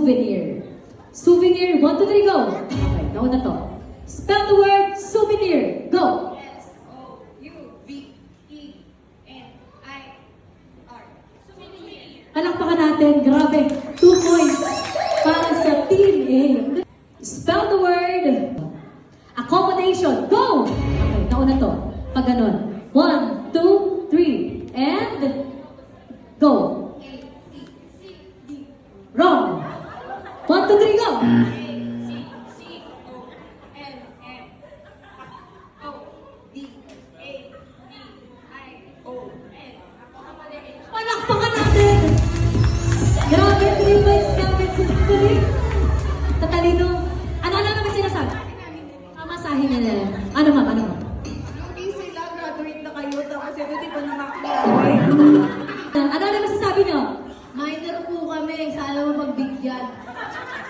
souvenir. Souvenir, 1, 2, 3, go! Okay, nauna to. Spell the word souvenir. Go! S-O-U-V-E-N-I-R. Souvenir. Palakpakan natin. Grabe. 2 points para sa Team A. Spell the word accommodation. Go! Okay, nauna to. Pag ganon. 1, 2, 3, and go. A-C-C-D. Wrong. 1, 2, 3, go! A-C-C-O-N-N-O-D-A-D-I-O-N. Palakpakan natin! Grabe, 3 points kapit si Tuloy. Tatalino. Ano naman sinasabi? Masahin niya na. Ano ma'am? Hindi sila, graduate na kayo, tapos ito di pa nakakiyawe. Ano naman sasabi niyo? Minor po kami, sana mapagbigyan.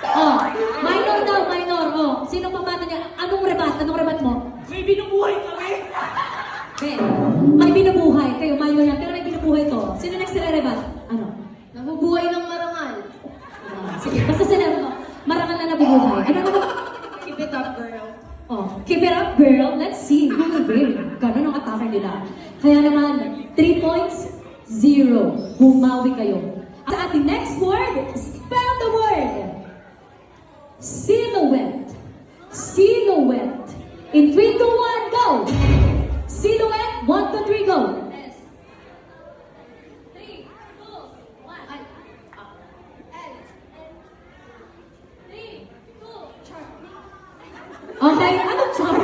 Oh, minor daw, minor. Oh, sino pa bata niya? Anong rebat mo? May binubuhay kami! Ben, may binubuhay. Kayo, minor lang, pero may binubuhay to. Sino next rebat? Ano? Nabubuhay ng marangal. Sige, basta sila, marangal na nabubuhay. Ano naman? Keep it up, girl. Oh, keep it up, girl. Let's see who will win. Ganun ang atake nila. Kaya naman, 3 points, 0. Bumawi kayo. Sa ating next word, spell the word. Silhouette. Silhouette. In 3, 2, 1, go! Silhouette, 1, 2, 3, go! S. 3, 2, 1. L. 3, 2, char. Okay, anong char?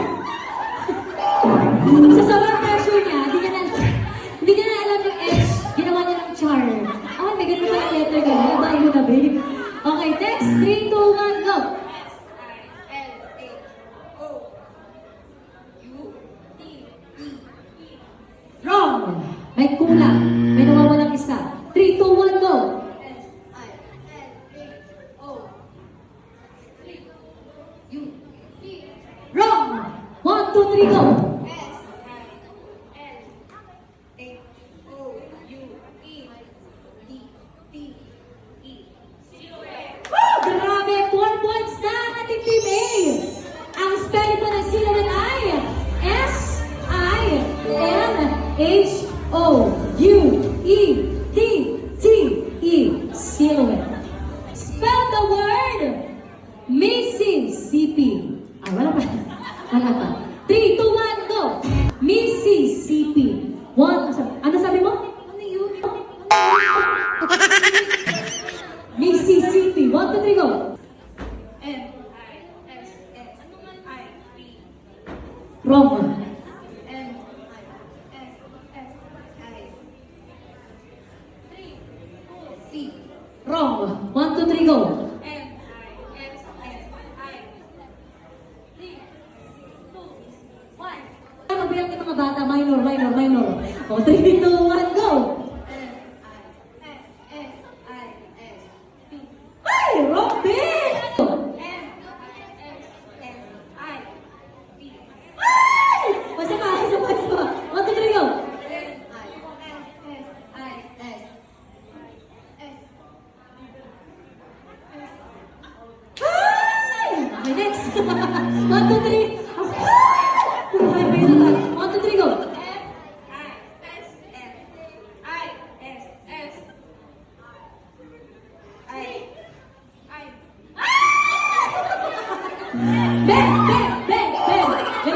Sa sobrang pressure niya, hindi niya na alam yung H. Ginawa niya ng char. Ah, may ganun pa yung letter ka. Nabaan mo na, babe. Okay, next. 3, 2, 1, go! S-I-L-H-O-U-T-E-E. Wrong! May kulang. May nawawalang isa. 3, 2, 1, go! S-I-L-H-O-U-T. Wrong! 1, 2, 3, go! S-I-L-H-O-U-E-D-T-E. Silhouette. Woo! Grabe! 4 points na ang ating Team A! Ang spelling ko ng silhouette ay S-I-L-H-O-U-E-T-T-E. Silhouette. Spell the word Mississippi. Ah, wala pa. Wala pa. 3, 2, 1, go! Mississippi. Ano sabi mo? Ano yun? Mississippi. 1, 2, 3, go! M-I-S-S-I-P. Wrong. M-I-S-S-I. 3, 2, C. Wrong. 1, 2, 3, go! M-I-S-S-I. 3, 2, 1. Magbilang ng mga bata, minor. O, 3, 2, 1, go! M-I-S-S-I-S-P. Ay! Wrong din! M-I-S-S-I-P. Ay! Isa pa. 1, 2, 3, go! M-I-S-S-I-S. Ay! Okay, next. 1, 2, 3. Buhay pa yun na. 1, 2, 3, go! M-I-S-S-I-S. Ben!